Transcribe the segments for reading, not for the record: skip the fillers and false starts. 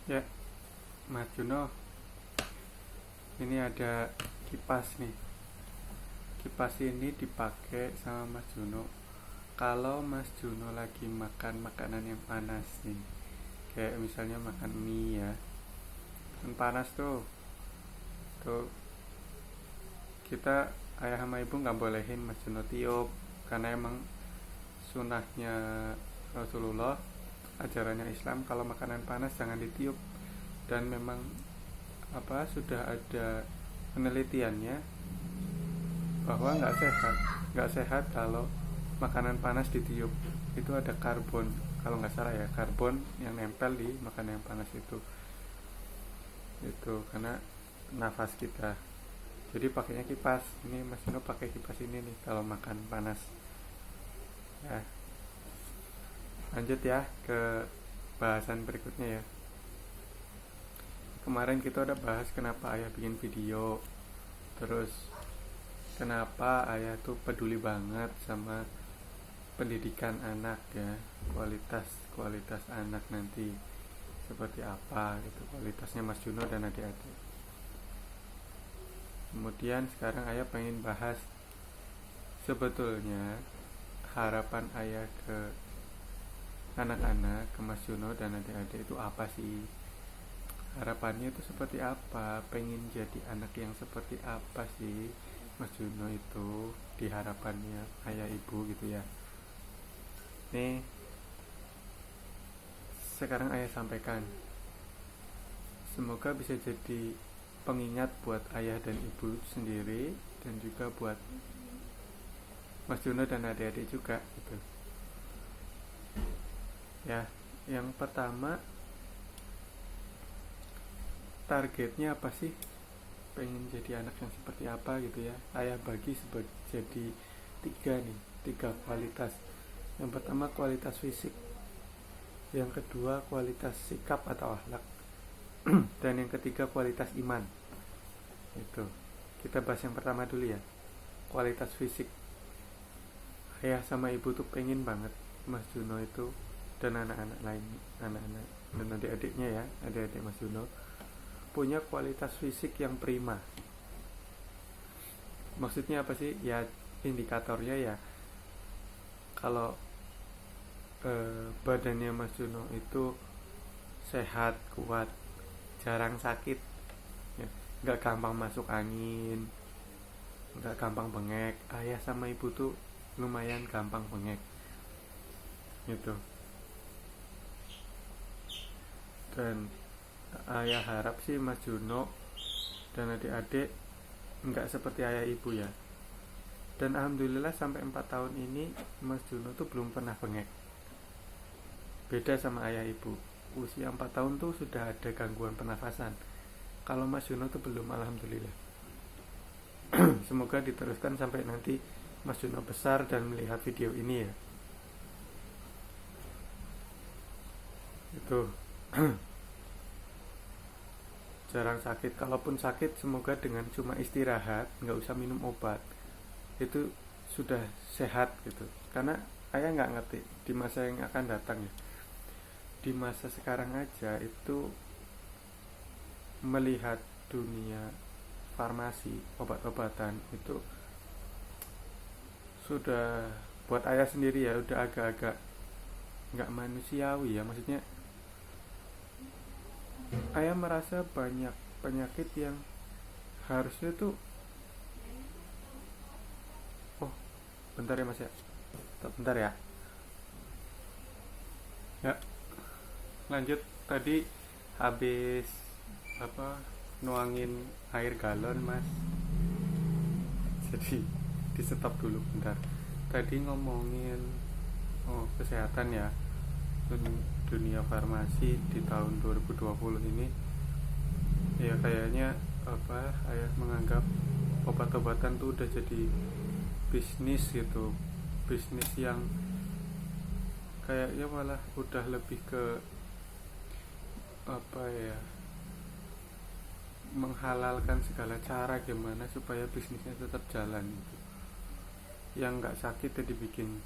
Ya, Mas Juno, ini ada kipas nih. Kipas ini dipakai sama Mas Juno kalau Mas Juno lagi makan makanan yang panas nih. Kayak misalnya makan mie ya. Kan panas tuh. Tuh kita ayah sama ibu nggak bolehin Mas Juno tiup karena emang sunahnya Rasulullah, ajarannya Islam, kalau makanan panas jangan ditiup. Dan memang sudah ada penelitiannya bahwa nggak sehat kalau makanan panas ditiup. Itu ada karbon, kalau nggak salah ya, karbon yang nempel di makanan yang panas itu karena nafas kita. Jadi pakainya kipas. Ini Mas Nuno pakai kipas ini nih kalau makan panas ya. Lanjut ya ke bahasan berikutnya ya. Kemarin kita udah bahas kenapa ayah bikin video, terus kenapa ayah tuh peduli banget sama pendidikan anak ya, kualitas anak nanti seperti apa gitu, kualitasnya Mas Juno dan adik-adik. Kemudian sekarang ayah pengen bahas sebetulnya harapan ayah ke anak-anak, ke Mas Juno dan adik-adik itu apa sih? Harapannya itu seperti apa? Pengen jadi anak yang seperti apa sih Mas Juno itu di harapannya ayah ibu gitu ya. Nih sekarang ayah sampaikan, semoga bisa jadi pengingat buat ayah dan ibu sendiri dan juga buat Mas Juno dan adik-adik juga gitu ya. Yang pertama, targetnya apa sih, pengen jadi anak yang seperti apa gitu ya. Ayah bagi jadi tiga kualitas. Yang pertama kualitas fisik, yang kedua kualitas sikap atau akhlak, dan yang ketiga kualitas iman. Itu kita bahas yang pertama dulu ya, kualitas fisik. Ayah sama ibu tuh pengen banget Mas Juno itu dan anak-anak lain, anak-anak dan adik-adiknya ya, adik-adik Mas Juno punya kualitas fisik yang prima. Maksudnya apa sih? Ya indikatornya ya, kalau badannya Mas Juno itu sehat, kuat, jarang sakit ya, nggak gampang masuk angin, nggak gampang bengek. Ayah sama ibu tuh lumayan gampang bengek gitu. Dan ayah harap sih Mas Juno dan adik-adik nggak seperti ayah ibu ya. Dan alhamdulillah sampai 4 tahun ini Mas Juno tuh belum pernah bengek. Beda sama ayah ibu, usia 4 tahun tuh sudah ada gangguan pernafasan. Kalau Mas Juno tuh belum, alhamdulillah. Semoga diteruskan sampai nanti Mas Juno besar dan melihat video ini ya. Itu jarang sakit. Kalaupun sakit, semoga dengan cuma istirahat, nggak usah minum obat, itu sudah sehat gitu. Karena ayah nggak ngerti di masa yang akan datang ya. Di masa sekarang aja itu melihat dunia farmasi, obat-obatan itu sudah buat ayah sendiri ya, udah agak-agak nggak manusiawi ya. Maksudnya ayah merasa banyak penyakit yang harusnya tuh, oh bentar ya mas ya, bentar ya. Ya lanjut, tadi habis nuangin air galon mas, jadi di stop dulu bentar. Tadi ngomongin kesehatan ya, dunia farmasi di tahun 2020 ini ya, kayaknya ayah menganggap obat-obatan tuh udah jadi bisnis gitu, bisnis yang kayaknya malah udah lebih ke menghalalkan segala cara gimana supaya bisnisnya tetap jalan gitu. Yang nggak sakit ya dibikin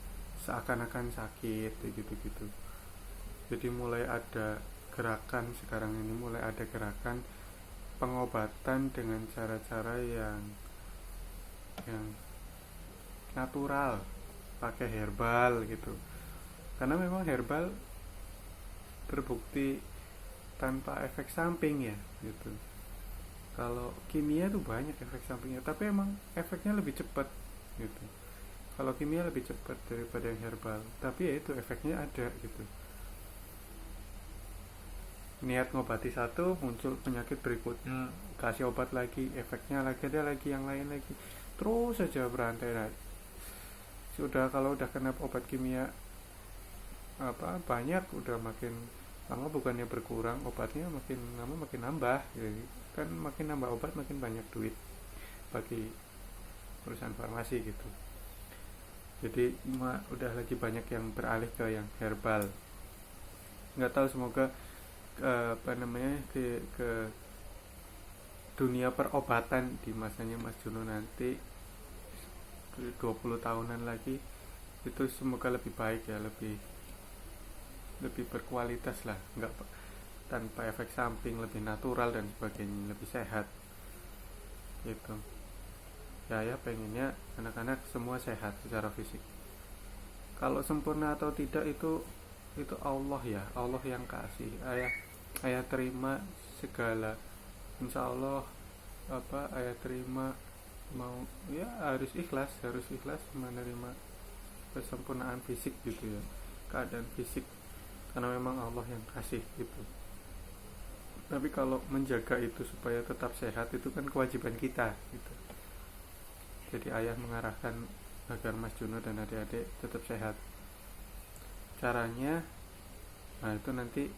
seakan-akan sakit gitu. Jadi mulai ada gerakan sekarang ini, mulai ada gerakan pengobatan dengan cara-cara yang natural, pakai herbal gitu. Karena memang herbal terbukti tanpa efek samping ya gitu. Kalau kimia tuh banyak efek sampingnya, tapi emang efeknya lebih cepat gitu. Kalau kimia lebih cepat daripada yang herbal, tapi ya itu efeknya ada gitu. Niat ngobati satu, muncul penyakit berikutnya, kasih obat lagi, efeknya lagi ada lagi, yang lain lagi, terus saja berantai. Nah, kalau udah kena obat kimia banyak, udah makin lama bukannya berkurang, obatnya makin lama makin nambah. Jadi kan makin nambah obat makin banyak duit bagi perusahaan farmasi gitu. Jadi udah lagi banyak yang beralih ke yang herbal. Nggak tahu, semoga ke dunia perobatan di masanya Mas Juno nanti 20 tahunan lagi itu semoga lebih baik ya, lebih berkualitas lah, nggak tanpa efek samping, lebih natural dan sebagainya, lebih sehat gitu. Ya pengennya anak-anak semua sehat secara fisik. Kalau sempurna atau tidak itu Allah ya, Allah yang kasih. Ayah terima segala, insya Allah ayah terima, mau ya harus ikhlas menerima kesempurnaan fisik gitu ya, keadaan fisik, karena memang Allah yang kasih gitu. Tapi kalau menjaga itu supaya tetap sehat itu kan kewajiban kita gitu. Jadi ayah mengarahkan agar Mas Juno dan adik-adik tetap sehat. Caranya, nah itu nanti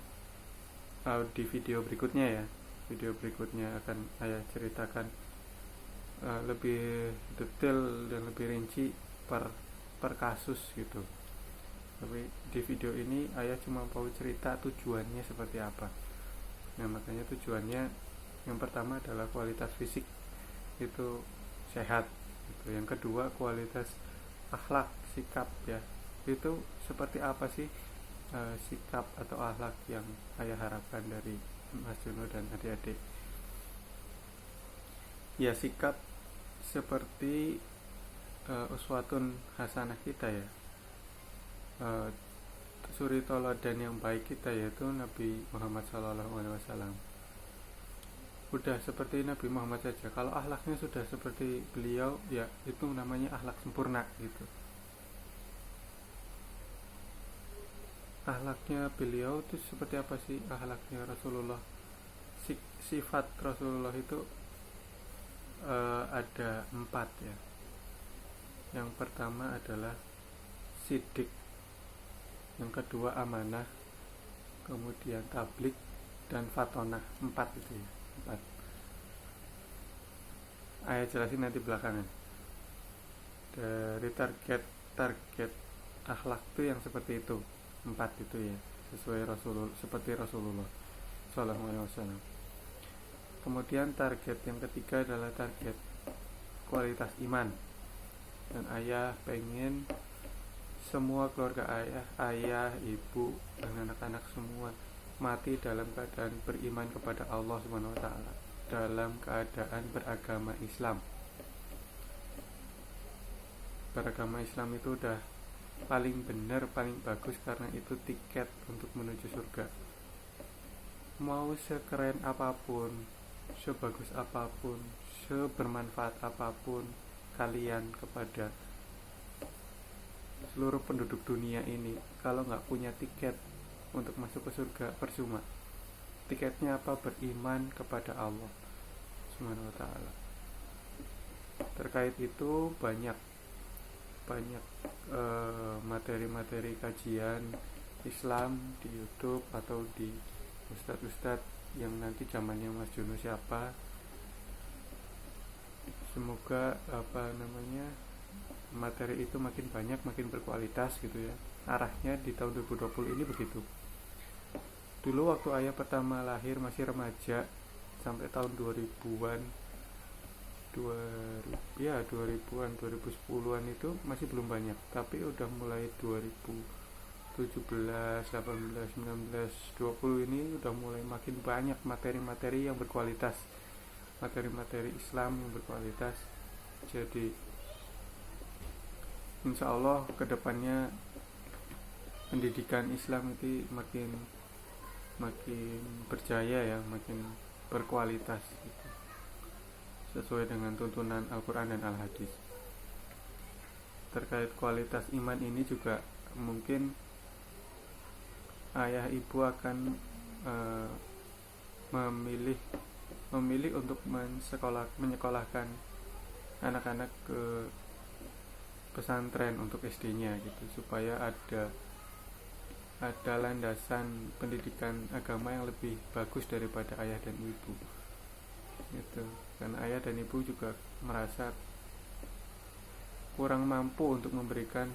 di video berikutnya ya. Video berikutnya akan ayah ceritakan lebih detail dan lebih rinci per kasus gitu. Tapi di video ini ayah cuma mau cerita tujuannya seperti apa. Nah makanya tujuannya yang pertama adalah kualitas fisik itu sehat gitu. Yang kedua kualitas akhlak, sikap ya, itu seperti apa sih sikap atau akhlak yang ayah harapkan dari Mas Juno dan adik-adik. Ya sikap seperti uswatun hasanah kita ya, suri toladan yang baik kita, yaitu Nabi Muhammad SAW. Udah seperti Nabi Muhammad saja, kalau akhlaknya sudah seperti beliau ya itu namanya akhlak sempurna gitu. Akhlaknya beliau itu seperti apa sih akhlaknya Rasulullah? Sifat Rasulullah itu ada 4 ya. Yang pertama adalah sidik, yang kedua amanah, kemudian tablik dan fatonah. 4 itu ya, 4. Ayah jelasin nanti belakangan. Dari target akhlak itu yang seperti itu, 4 itu ya, sesuai Rasulullah, seperti Rasulullah Sallallahu Alaihi Wasallam. Kemudian target yang ketiga adalah target kualitas iman. Dan ayah pengen semua keluarga ayah, ibu dan anak-anak semua mati dalam keadaan beriman kepada Allah Subhanahu wa taala, dalam keadaan beragama Islam. Beragama Islam itu udah paling benar, paling bagus, karena itu tiket untuk menuju surga. Mau sekeren apapun, sebagus apapun, sebermanfaat apapun kalian kepada seluruh penduduk dunia ini, kalau nggak punya tiket untuk masuk ke surga, percuma. Tiketnya apa? Beriman kepada Allah Subhanahu wa ta'ala. Terkait itu banyak materi-materi kajian Islam di YouTube atau di ustadz-ustadz yang nanti zamannya Mas Juno siapa. Semoga materi itu makin banyak, makin berkualitas gitu ya. Arahnya di tahun 2020 ini begitu. Dulu waktu ayah pertama lahir masih remaja, sampai tahun 2000-an 2010-an itu masih belum banyak, tapi udah mulai 2010 17, 18, 19, 20 ini udah mulai makin banyak materi-materi yang berkualitas, materi-materi Islam yang berkualitas. Jadi insya Allah kedepannya pendidikan Islam itu makin berjaya ya, makin berkualitas gitu, sesuai dengan tuntunan Al-Quran dan Al-Hadis. Terkait kualitas iman ini juga mungkin ayah ibu akan memilih untuk menyekolahkan anak-anak ke pesantren untuk SD-nya gitu, supaya ada landasan pendidikan agama yang lebih bagus daripada ayah dan ibu gitu. Karena ayah dan ibu juga merasa kurang mampu untuk memberikan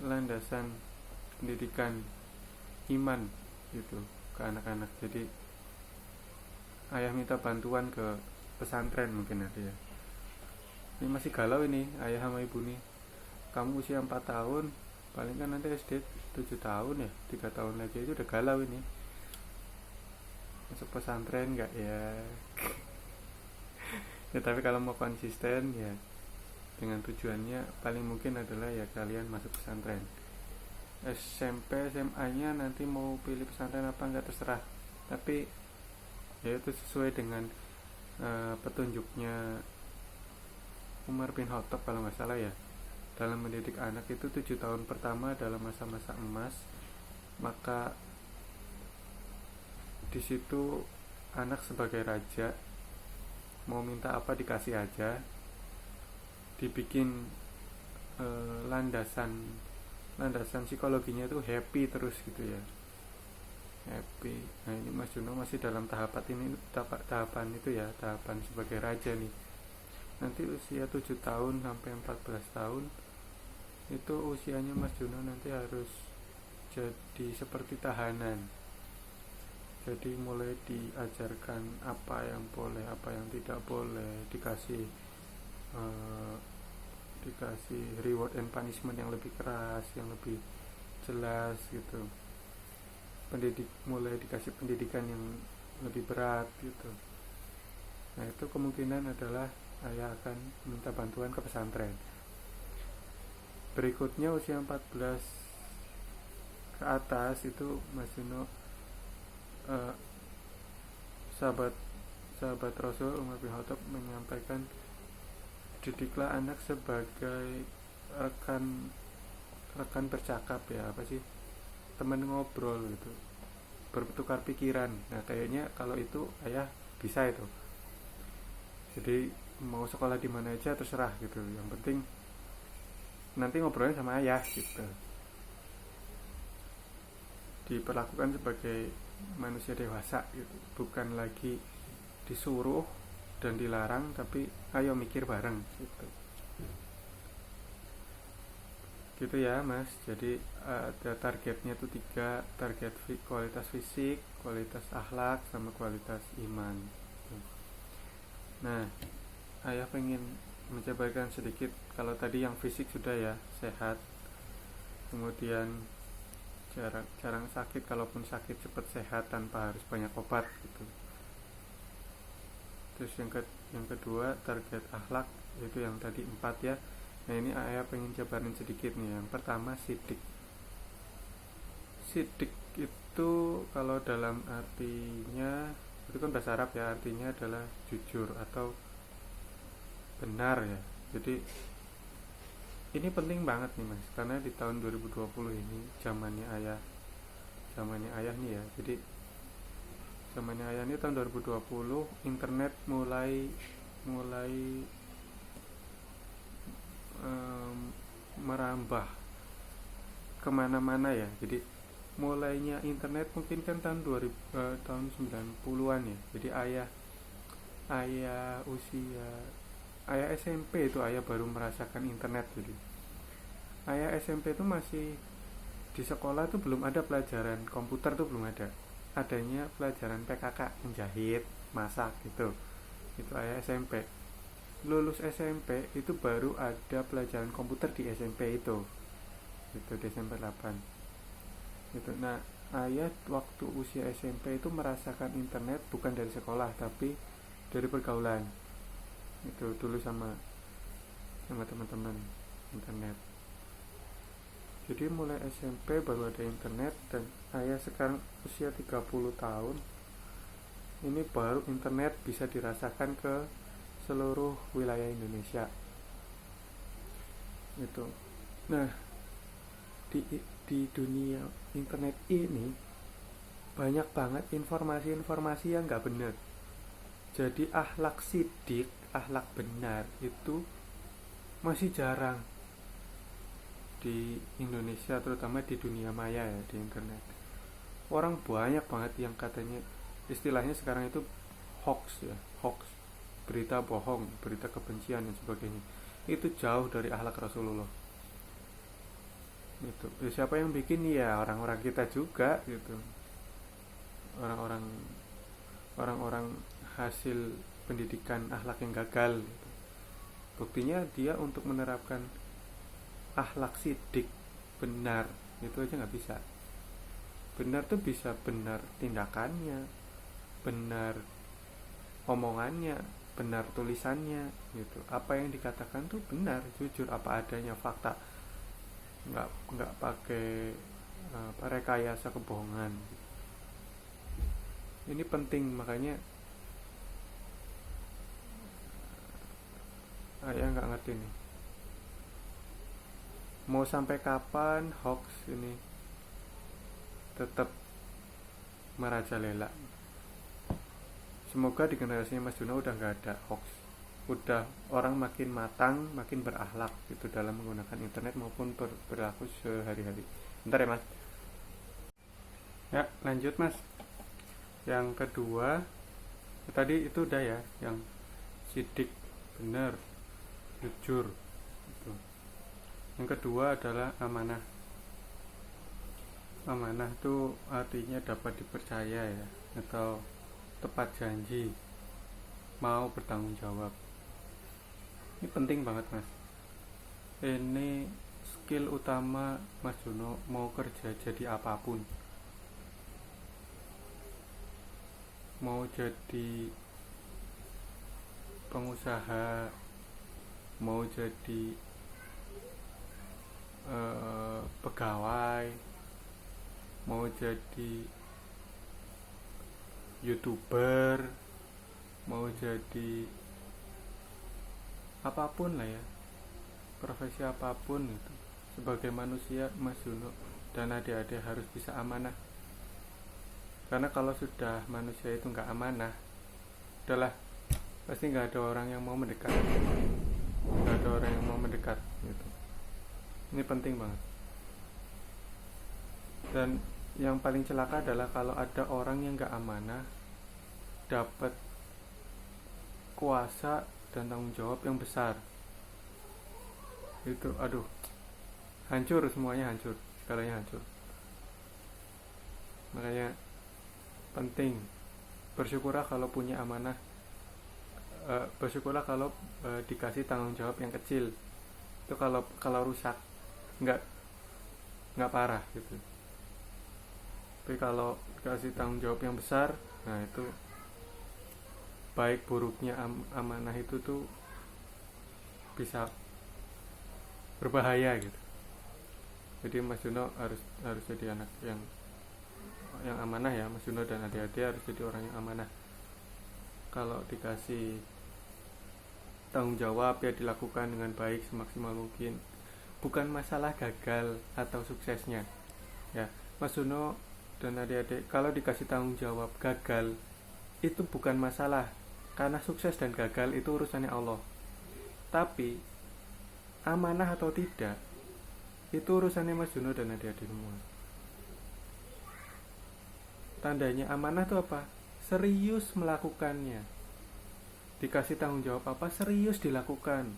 landasan pendidikan iman gitu ke anak-anak. Jadi ayah minta bantuan ke pesantren, mungkin ada ya, ini masih galau ini ayah sama ibu nih, kamu usia 4 tahun, paling kan nanti SD 7 tahun ya, 3 tahun lagi itu udah galau ini, masuk pesantren enggak ya. Ya tapi kalau mau konsisten ya dengan tujuannya paling mungkin adalah ya kalian masuk pesantren. SMP SMA nya nanti mau pilih pesantren apa enggak terserah, tapi ya itu sesuai dengan petunjuknya Umar bin Khattab kalau nggak salah ya. Dalam mendidik anak itu 7 tahun pertama adalah masa-masa emas, maka di situ anak sebagai raja, mau minta apa dikasih aja, dibikin landasan psikologinya itu happy terus gitu ya, happy. Nah ini Mas Juno masih dalam tahapan itu ya, tahapan sebagai raja nih. Nanti usia 7 tahun sampai 14 tahun itu usianya Mas Juno nanti harus jadi seperti tahanan. Jadi mulai diajarkan apa yang boleh, apa yang tidak boleh, dikasih reward and punishment yang lebih keras, yang lebih jelas gitu. Mulai dikasih pendidikan yang lebih berat gitu. Nah itu kemungkinan adalah ayah akan minta bantuan ke pesantren. Berikutnya usia 14 ke atas itu Mas Juno, sahabat Rasul Umar bin Khattab menyampaikan, didiklah anak sebagai rekan bercakap ya, apa sih, teman ngobrol gitu, bertukar pikiran. Nah kayaknya kalau itu ayah bisa itu. Jadi mau sekolah di mana aja terserah gitu, yang penting nanti ngobrolnya sama ayah gitu, diperlakukan sebagai manusia dewasa gitu, bukan lagi disuruh dan dilarang, tapi ayo mikir bareng gitu ya Mas. Jadi ada targetnya tuh 3, target kualitas fisik, kualitas akhlak, sama kualitas iman. Nah ayah pengen menjabarkan sedikit. Kalau tadi yang fisik sudah ya, sehat, kemudian jarang sakit, kalaupun sakit cepat sehat tanpa harus banyak obat gitu. Terus yang kedua target akhlak, itu yang tadi 4 ya. Nah ini ayah pengen jabarin sedikit nih. Yang pertama sidik itu kalau dalam artinya itu kan bahasa Arab ya, artinya adalah jujur atau benar ya. Jadi ini penting banget nih Mas, karena di tahun 2020 ini zamannya ayah nih ya. Jadi zamannya ayah ini tahun 2020, internet mulai merambah kemana-mana ya. Jadi mulainya internet mungkin kan tahun 90-an ya. Jadi ayah SMP itu ayah baru merasakan internet. Jadi ayah SMP itu masih di sekolah tuh belum ada pelajaran komputer, tuh belum ada. Adanya pelajaran PKK, menjahit, masak gitu. Itu ayah SMP. Lulus SMP itu baru ada pelajaran komputer di SMP itu di SMP 8. gitu. Nah, ayah waktu usia SMP itu merasakan internet bukan dari sekolah tapi dari pergaulan itu dulu sama teman-teman internet. Jadi mulai SMP baru ada internet, dan ayah sekarang usia 30 tahun ini baru internet bisa dirasakan ke seluruh wilayah Indonesia gitu. Nah, di dunia internet ini banyak banget informasi-informasi yang nggak benar. Jadi akhlak sidik, akhlak benar itu masih jarang di Indonesia, terutama di dunia maya ya, di internet. Orang banyak banget yang katanya, istilahnya sekarang itu hoax ya, hoax, berita bohong, berita kebencian dan sebagainya. Itu jauh dari akhlak Rasulullah. Itu siapa yang bikin? Ya orang-orang kita juga gitu. Orang-orang hasil pendidikan akhlak yang gagal gitu. Buktinya dia untuk menerapkan akhlak sidik benar itu aja nggak bisa. Benar tuh bisa benar tindakannya, benar omongannya, benar tulisannya gitu. Apa yang dikatakan tuh benar, jujur, apa adanya, fakta, nggak pakai rekayasa kebohongan. Ini penting, makanya ayah nggak ngerti nih mau sampai kapan hoax ini tetap merajalela. Semoga di generasinya Mas Juno udah nggak ada hoax, udah orang makin matang, makin berakhlak gitu dalam menggunakan internet maupun berlaku sehari-hari. Bentar ya Mas. Ya lanjut Mas. Yang kedua tadi itu udah ya, yang sidik, benar, jujur gitu. Yang kedua adalah amanah. Amanah itu artinya dapat dipercaya ya, atau tepat janji, mau bertanggung jawab. Ini penting banget Mas. Ini skill utama Mas Juno mau kerja jadi apapun. Mau jadi pengusaha, mau jadi pegawai, mau jadi YouTuber, mau jadi apapun lah ya, profesi apapun itu, sebagai manusia Mas Juno dan adik-adik harus bisa amanah. Karena kalau sudah manusia itu nggak amanah, udahlah, pasti nggak ada orang yang mau mendekat, gitu. Ini penting banget. Dan yang paling celaka adalah kalau ada orang yang nggak amanah dapat kuasa dan tanggung jawab yang besar. Itu aduh, hancur semuanya, hancur, segalanya hancur. Makanya penting bersyukurlah kalau punya amanah, bersyukurlah kalau dikasih tanggung jawab yang kecil. Itu kalau rusak nggak parah gitu. Tapi kalau dikasih tanggung jawab yang besar, nah itu baik buruknya amanah itu tuh bisa berbahaya gitu. Jadi Mas Juno harus jadi anak yang amanah ya. Mas Juno dan adik-adik harus jadi orang yang amanah. Kalau dikasih tanggung jawab ya dilakukan dengan baik semaksimal mungkin. Bukan masalah gagal atau suksesnya ya. Mas Juno dan adik-adik kalau dikasih tanggung jawab gagal itu bukan masalah, karena sukses dan gagal itu urusannya Allah. Tapi amanah atau tidak itu urusannya Mas Juno dan adik-adik semua. Tandanya amanah itu apa? Serius melakukannya. Dikasih tanggung jawab apa? Serius dilakukan.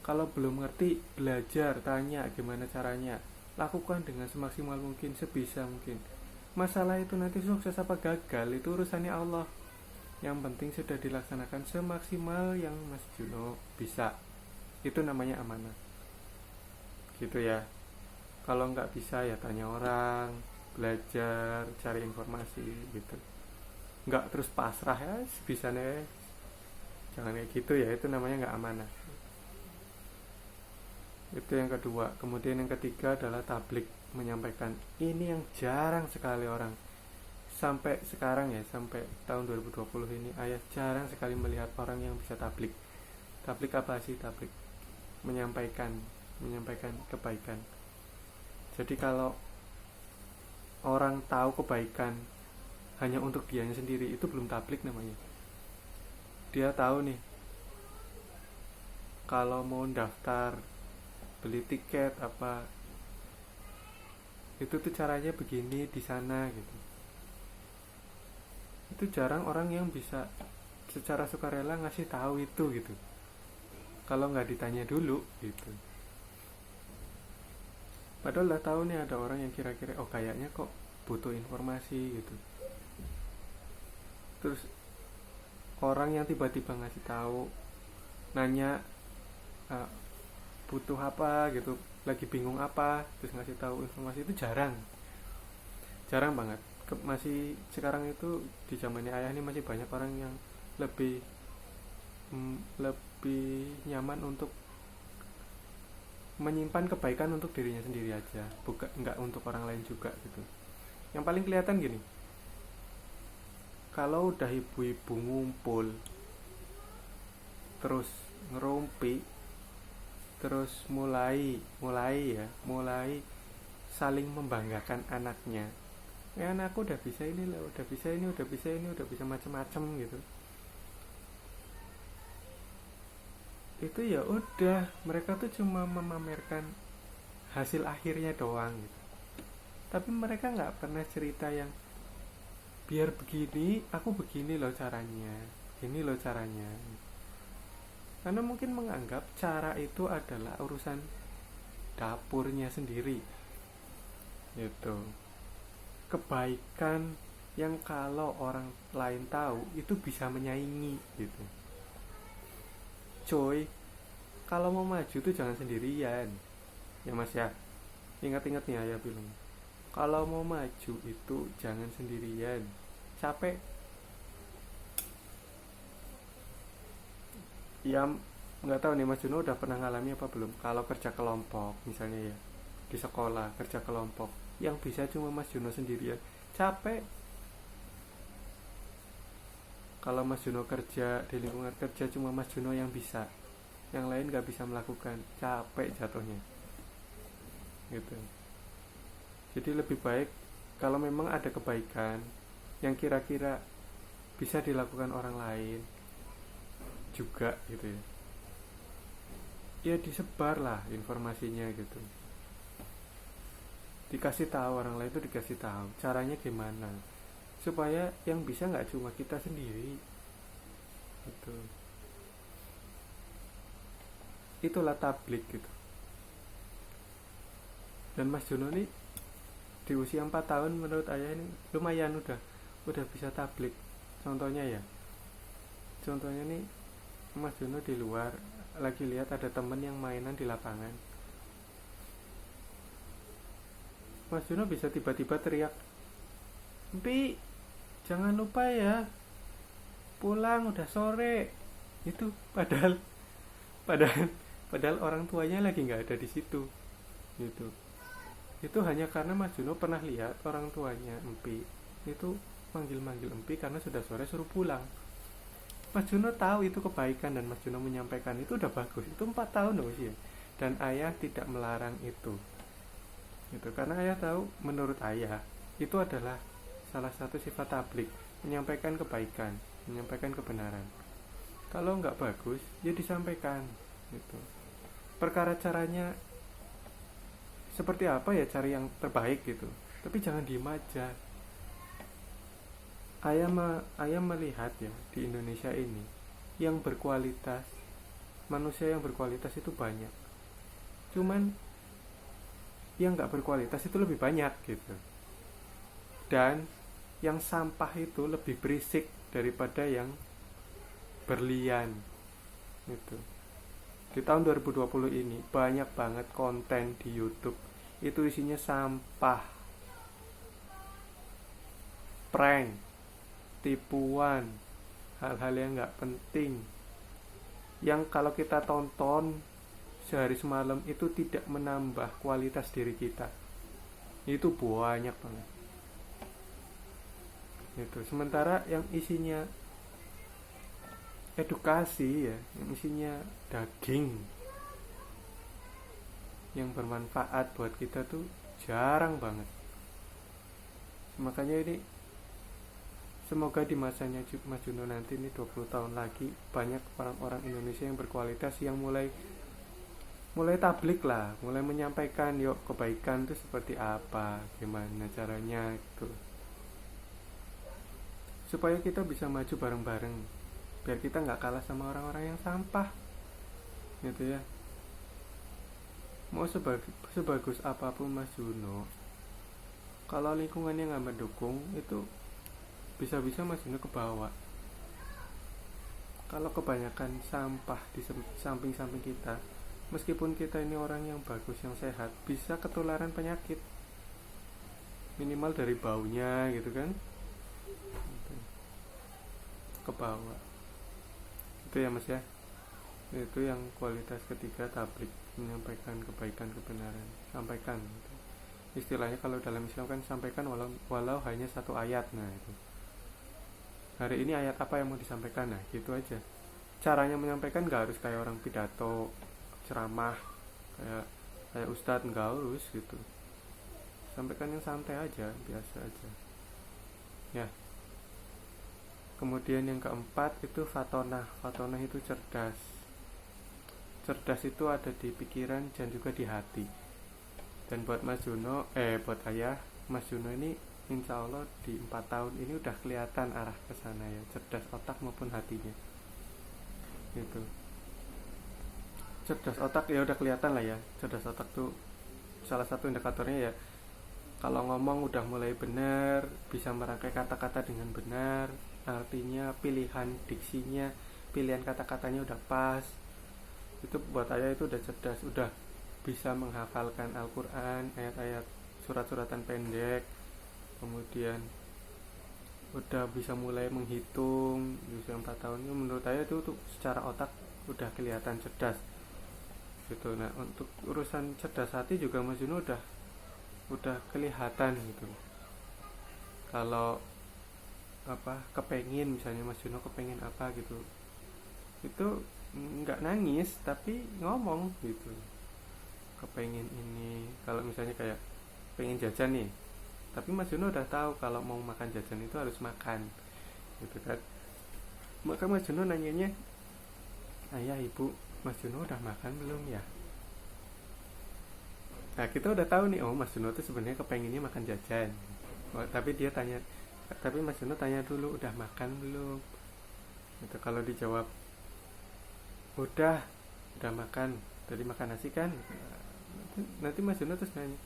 Kalau belum ngerti, belajar, tanya gimana caranya. Lakukan dengan semaksimal mungkin, sebisa mungkin. Masalah itu nanti sukses apa gagal itu urusannya Allah. Yang penting sudah dilaksanakan semaksimal yang Mas Juno bisa. Itu namanya amanah. Gitu ya. Kalau nggak bisa ya tanya orang, belajar, cari informasi gitu. Nggak terus pasrah ya sebisanya, jangan kayak gitu ya, itu namanya nggak amanah. Itu yang kedua. Kemudian yang ketiga adalah tablik, menyampaikan. Ini yang jarang sekali orang, sampai sekarang ya, sampai tahun 2020 ini ayah jarang sekali melihat orang yang bisa tablik. Tablik apa sih? Tablik menyampaikan kebaikan. Jadi kalau orang tahu kebaikan hanya untuk dianya sendiri, itu belum tablik namanya. Dia tahu nih, kalau mau daftar, beli tiket apa, itu tuh caranya begini di sana gitu. Itu jarang orang yang bisa secara sukarela ngasih tahu itu gitu, kalau nggak ditanya dulu gitu. Padahal udah tahu nih ada orang yang kira-kira oh kayaknya kok butuh informasi gitu. Terus orang yang tiba-tiba ngasih tahu, nanya butuh apa gitu, lagi bingung apa, terus ngasih tahu informasi, itu jarang banget. Masih sekarang itu di zamannya ayah ini masih banyak orang yang lebih nyaman untuk menyimpan kebaikan untuk dirinya sendiri aja, bukan nggak untuk orang lain juga gitu. Yang paling kelihatan gini, kalau udah ibu-ibu ngumpul terus ngerumpi, terus mulai saling membanggakan anaknya. Anakku udah bisa ini loh, udah bisa macam-macam gitu. Itu ya udah, mereka tuh cuma memamerkan hasil akhirnya doang gitu. Tapi mereka nggak pernah cerita yang biar begini, aku begini loh caranya, gini loh caranya. Karena mungkin menganggap cara itu adalah urusan dapurnya sendiri gitu. Kebaikan yang kalau orang lain tahu itu bisa menyaingi gitu. Coy, kalau mau maju tuh jangan sendirian ya mas ya. Ingat-ingat nih ayah bilang, kalau mau maju itu jangan sendirian, capek. Ya nggak tahu nih Mas Juno udah pernah ngalami apa belum, kalau kerja kelompok misalnya ya, di sekolah kerja kelompok yang bisa cuma Mas Juno sendirian, capek. Kalau Mas Juno kerja di lingkungan kerja cuma Mas Juno yang bisa, yang lain gak bisa melakukan, capek jatuhnya gitu. Jadi lebih baik kalau memang ada kebaikan yang kira-kira bisa dilakukan orang lain juga gitu ya, ya disebar lah informasinya gitu, dikasih tahu orang lain, itu dikasih tahu caranya gimana supaya yang bisa nggak cuma kita sendiri gitu. Itulah tablik gitu. Dan Mas Jono nih di usia 4 tahun menurut ayah ini lumayan udah bisa tablik. Contohnya nih, Mas Jono di luar lagi lihat ada temen yang mainan di lapangan, Mas Jono bisa tiba-tiba teriak, "Mpi, jangan lupa ya, pulang udah sore." Itu padahal orang tuanya lagi nggak ada di situ gitu. Itu hanya karena Mas Juno pernah lihat orang tuanya Empi itu manggil Empi karena sudah sore suruh pulang. Mas Juno tahu itu kebaikan dan Mas Juno menyampaikan itu, udah bagus. Itu 4 tahun loh usia, dan ayah tidak melarang itu gitu, karena ayah tahu, menurut ayah itu adalah salah satu sifat tablik, menyampaikan kebaikan, menyampaikan kebenaran. Kalau nggak bagus ya disampaikan gitu. Perkara caranya seperti apa ya, cari yang terbaik gitu, tapi jangan diem aja. Ayah melihat ya, di Indonesia ini yang berkualitas, manusia yang berkualitas itu banyak, cuman yang nggak berkualitas itu lebih banyak gitu. Dan yang sampah itu lebih berisik daripada yang berlian gitu. Di tahun 2020 ini banyak banget konten di YouTube itu isinya sampah, prank, tipuan, hal-hal yang nggak penting, yang kalau kita tonton sehari semalam itu tidak menambah kualitas diri kita. Itu banyak banget. Itu sementara yang isinya edukasi ya, yang isinya daging, yang bermanfaat buat kita tuh jarang banget. Makanya ini semoga di masanya Mas Juno nanti ini 20 tahun lagi banyak orang-orang Indonesia yang berkualitas yang mulai tablik lah, mulai menyampaikan yuk kebaikan itu seperti apa, gimana caranya gitu. Supaya kita bisa maju bareng-bareng, biar kita nggak kalah sama orang-orang yang sampah, gitu ya. Mau sebagus apapun Mas Juno, kalau lingkungannya nggak mendukung, itu bisa-bisa Mas Juno ke bawah. Kalau kebanyakan sampah di samping-samping kita, meskipun kita ini orang yang bagus, yang sehat, bisa ketularan penyakit, minimal dari baunya gitu kan, ke bawah. Itu ya Mas ya. Itu yang kualitas ketiga, tablik, menyampaikan kebaikan, kebenaran, sampaikan gitu. Istilahnya kalau dalam Islam kan sampaikan walau hanya satu ayat. Nah itu, hari ini ayat apa yang mau disampaikan, nah gitu aja. Caranya menyampaikan gak harus kayak orang pidato, ceramah, kayak ustadz, gak harus gitu. Sampaikan yang santai aja, biasa aja ya. Kemudian yang keempat itu fatonah. Fatonah itu cerdas. Cerdas itu ada di pikiran dan juga di hati. Dan buat Mas Juno, buat ayah Mas Juno ini insya Allah di 4 tahun ini udah kelihatan arah ke sana ya, cerdas otak maupun hatinya. Gitu. Cerdas otak ya udah kelihatan lah ya. Cerdas otak tuh salah satu indikatornya ya, kalau ngomong udah mulai benar, bisa merangkai kata-kata dengan benar, artinya, pilihan diksinya, pilihan kata-katanya udah pas. Itu buat ayah itu udah cerdas, udah bisa menghafalkan Al-Quran, ayat-ayat, surat-suratan pendek. Kemudian udah bisa mulai menghitung di usia 4 tahun. Menurut saya itu tuh secara otak udah kelihatan cerdas gitu. Nah untuk urusan cerdas hati juga Mas Juno udah kelihatan gitu. Kalau kepengin, misalnya Mas Juno kepengin apa gitu, itu nggak nangis tapi ngomong gitu, kepengin ini. Kalau misalnya kayak pengen jajan nih, tapi Mas Juno udah tahu kalau mau makan jajan itu harus makan gitu kan. Maka Mas Juno nanyanya, ayah ibu, Mas Juno udah makan belum ya? Nah kita udah tahu nih, oh Mas Juno tuh sebenarnya kepenginnya makan jajan. Tapi Mas Juno tanya dulu, udah makan belum? Itu kalau dijawab udah makan, tadi makan nasi kan, nanti Mas Juno terus nanya,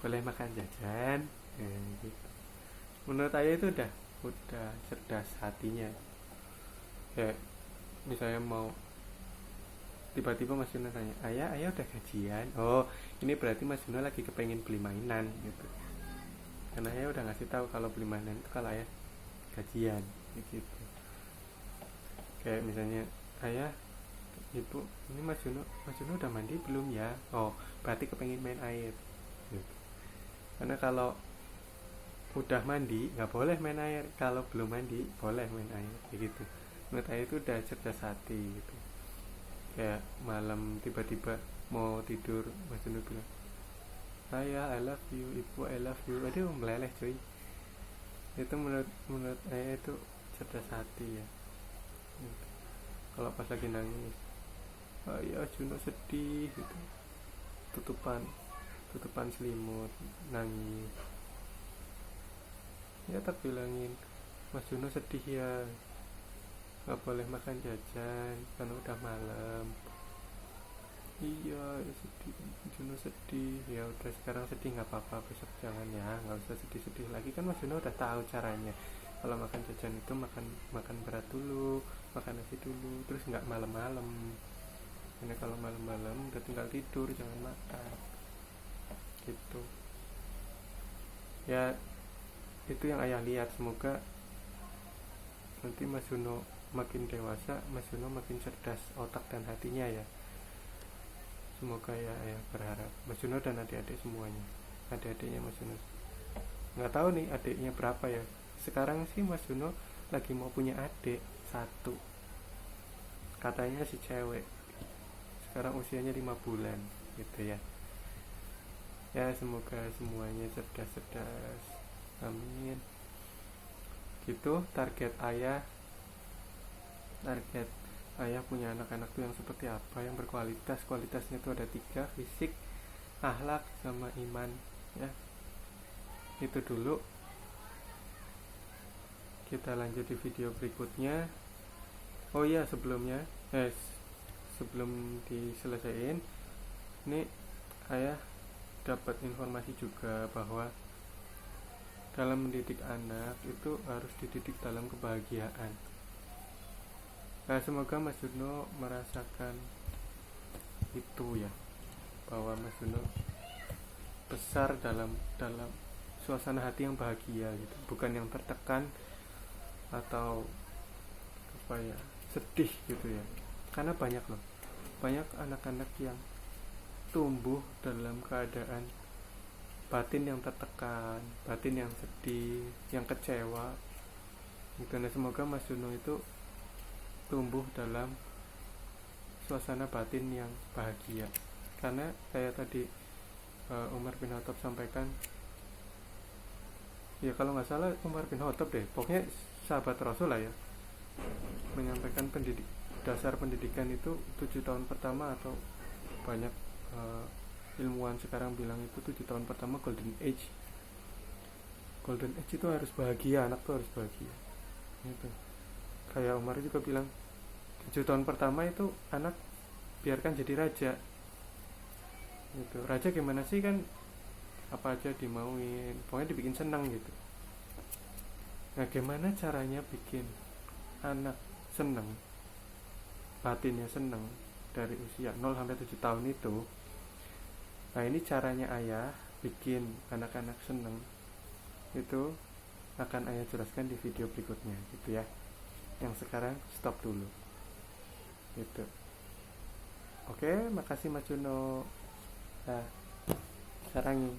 boleh makan jajan? Gitu. Menurut saya itu udah cerdas hatinya ya. Misalnya mau tiba-tiba Mas Juno tanya, ayah udah gajian? Oh ini berarti Mas Juno lagi kepengen beli mainan gitu, karena ayah udah ngasih tahu kalau beli mainan itu kalau ayah gajian gitu. Kayak misalnya, ayah ibu, ini Mas Juno udah mandi belum ya? Oh berarti kepengen main air gitu. Karena kalau udah mandi nggak boleh main air, kalau belum mandi boleh main air gitu. Menurut saya itu udah cerdas hati gitu. Kayak malam tiba-tiba mau tidur, Mas Juno bilang, saya I love you, ibu I love you, aduh meleleh cuy. Itu menurut saya itu cerdas hati ya gitu. Kalau pas lagi nangis, ayah Juno sedih gitu, tutupan selimut, nangis ya, tak bilangin, Mas Juno sedih ya, gak boleh makan jajan kan udah malam. Iya sedih, Juno sedih ya, udah sekarang sedih nggak apa-apa, besok jangan ya, nggak usah sedih-sedih lagi kan. Mas Juno udah tahu caranya. Kalau makan jajan itu makan berat dulu, makan nasi dulu, terus nggak malam-malam. Karena kalau malam-malam udah tinggal tidur, jangan makan gitu ya. itu yang ayah lihat. Semoga nanti Mas Juno makin dewasa, Mas Juno makin cerdas otak dan hatinya ya. Semoga ya, ayah berharap Mas Juno dan adik-adik semuanya, adik-adiknya Mas Juno, nggak tahu nih adiknya berapa ya. Sekarang sih Mas Juno lagi mau punya adik satu, katanya si cewek, sekarang usianya 5 bulan gitu ya. Ya semoga semuanya cerdas-cerdas, amin. Gitu target ayah punya anak-anak tuh yang seperti apa, yang berkualitas. Kualitasnya tuh ada 3, fisik, akhlak, sama iman ya. Itu dulu, kita lanjut di video berikutnya. Oh iya, sebelum diselesaikan ini, ayah dapat informasi juga bahwa dalam mendidik anak itu harus dididik dalam kebahagiaan. Nah, semoga Mas Juno merasakan itu ya, bahwa Mas Juno besar dalam suasana hati yang bahagia gitu, bukan yang tertekan atau apa ya, sedih gitu ya. Karena banyak anak-anak yang tumbuh dalam keadaan batin yang tertekan, batin yang sedih, yang kecewa gitu. Nah, semoga Mas Juno itu tumbuh dalam suasana batin yang bahagia. Karena kayak tadi Umar bin Khattab sampaikan ya, kalau nggak salah Umar bin Khattab deh, pokoknya sahabat Rasul lah ya, menyampaikan dasar pendidikan itu 7 tahun pertama, atau banyak ilmuwan sekarang bilang itu 7 tahun pertama golden age itu harus bahagia, anak tuh harus bahagia gitu. Kayak Umar juga bilang 7 tahun pertama itu anak biarkan jadi raja gitu. Raja gimana sih, kan apa aja dimauin, pokoknya dibikin senang gitu. Nah, gimana caranya bikin anak senang, batinnya senang dari usia 0 sampai 7 tahun itu? Nah, ini caranya ayah bikin anak-anak senang, itu akan ayah jelaskan di video berikutnya gitu ya. Yang sekarang stop dulu gitu. Oke, makasih Mas Juno. Nah, sekarang